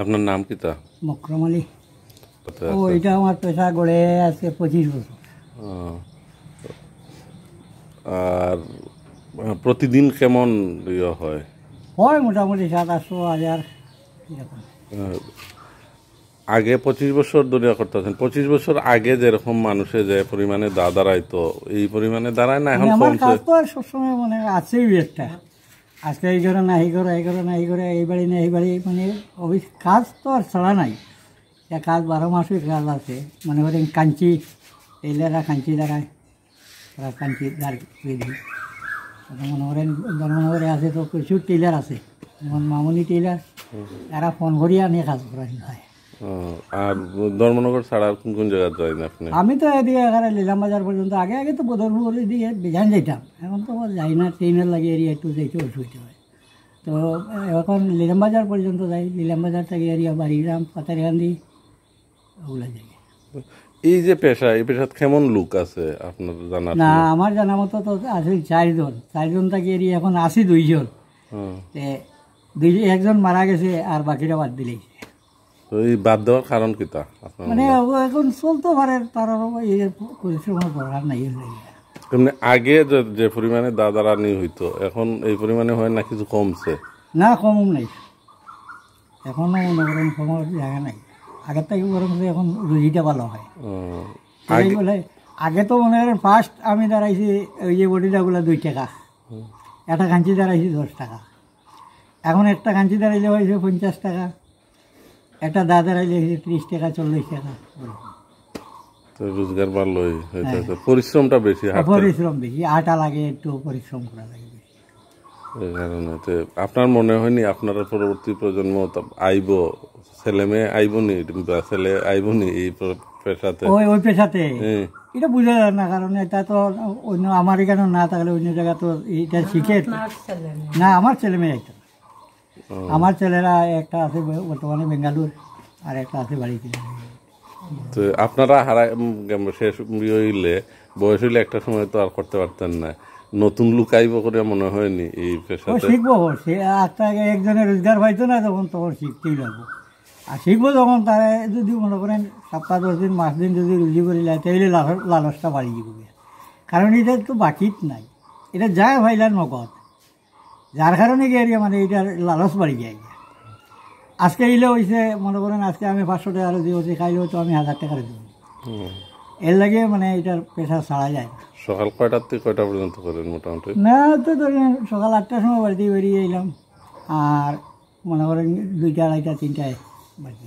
আপনার নাম কি তা? মকরম আলী। ও এটা আমার পেশা গড়ে আছে 25 বছর। আর প্রতিদিন কেমন হয়? হয় মোটামুটি 700-800 এরকম। আগে 25 বছর ধরে করতেছেন, 25 বছর আগে যেরকম মানুষে যে পরিমাণে দাঁড়াইতো এই পরিমাণে দাঁড়ায় না এখন আমার কমছে? কাজ তো আর সবসময় মানে আছেই একটা, আজকে এই করে না এই করে এই করে না এই করে এই বাড়ি না এই বাড়ি, মানে অফিস কাজ তো আর ছাড়া নাই। কাজ 12 মাসের কাজ আছে। মনে করেন কাঞ্চি, টেইলাররা কাঞ্চি দাঁড়ায়, তারা কাঞ্চি দাঁড় বেঁধি। মনে করেন ধর্মনগরে আছে তো প্রচুর টেইলার আছে, যেমন মামুনি টেইলার, এরা ফোন করিয়া নিয়ে কাজ করা হয়। আর ধর্মনগর ছাড়া কোন কোন জায়গায় যাই না আপনি? আমি তো এদিকে এখানে লিলাম বাজার পর্যন্ত, আগে আগে তো বদরপুর দিকে বেজান যেতাম, এখন তো যাই না, ট্রেনের লাগে এরিয়া একটু যাইতে অসুবিধা হয়। তো এখন লিলাম বাজার পর্যন্ত যাই, লিলাম বাজার থেকে এরিয়া বাড়িগ্রাম, পাতারিকান্দি, ওগুলো যাই। এই যে পেশা, এই পেশাত কেমন লোক আছে আপনার জানা? না আমার জানা মতো তো আছে 4 জন থেকে এরিয়া এখন আছি 2 জন। একজন মারা গেছে আর বাকিটা বাদ দিলেই। তো এই বাদ দেওয়ার কারণ কি তা আপনার? মানে এখন চলতে পারে, তার পরিশ্রমের দরকার নাই। এমনি আগে যে পরিমাণে দাদারানি হইতো এখন এই পরিমাণে হয় না, কিছু কমছে? না কম নাই, এখনো মনে করেন কমার জায়গা নাই। আগের থেকে বরং এখন রুজিটা ভালো হয়। বলে আগে তো মনে করেন ফার্স্ট আমি দাঁড়াইছি ওই যে বডিটাগুলো 2 টাকা, একটা কাঞ্চি দাঁড়াইছি 10 টাকা। এখন একটা কাঞ্চি দাঁড়াইলে হয়েছে 50 টাকা, একটা দা দাঁড়াইলে হয়েছে 30 টাকা 40 টাকা। রোজগার ভালোই হইতেছে, পরিশ্রমটা বেশি, পরিশ্রম বেশি, আটা লাগে, একটু পরিশ্রম করা লাগে বেশি। এই কারণে আপনার মনে হয়নি আপনার পরবর্তী প্রজন্ম আইব, ছেলে মেয়ে আইবনি বা ছেলে আইবনি এই পেশাতে? ওই পেশাতে এটা বুঝা যায় না, কারণ এটা তো অন্য আমার এখানে না থাকলে অন্য জায়গা তো এটা শিখে না। আমার ছেলে মেয়ে এটা, আমার ছেলেরা একটা আছে বর্তমানে বেঙ্গালুর, আর একটা আছে বাড়িতে। তো আপনারা হারাই শেষ হইলে, বয়স হইলে একটা সময় তো আর করতে পারতেন না, নতুন লোক আইব করে মনে হয়নি এই পেশাতে? শিখবো, সে আগে একজনের রোজগার পাইতো না তখন শিখতেই লাগবো। আর শিখবো যখন তারা যদি মনে করেন 7-10 দিন 5 দিন যদি রুজি করি যায়, তাহলে লালসটা বাড়ি যাবে। কারণ এটা তো বাকিত নাই, এটা যায় ভাইলার নগদ, যার কারণে গিয়ে মানে এটার লালস বাড়ি যায়। আজকে এলে হয়েছে মনে করেন আজকে আমি 500 টাকা দিয়েছি, খাইলেও তো আমি 1000 টাকা দেবো। এর লাগে মানে এটার পেশা ছাড়া যায় না। সকাল কয়টার থেকে কয়টা পর্যন্ত করেন মোটামুটি? না তো ধরেন সকাল 8টার সময় বাড়িতে বেরিয়ে এলাম, আর মনে করেন 2টা, 2:30, 3টায় বাড়ি।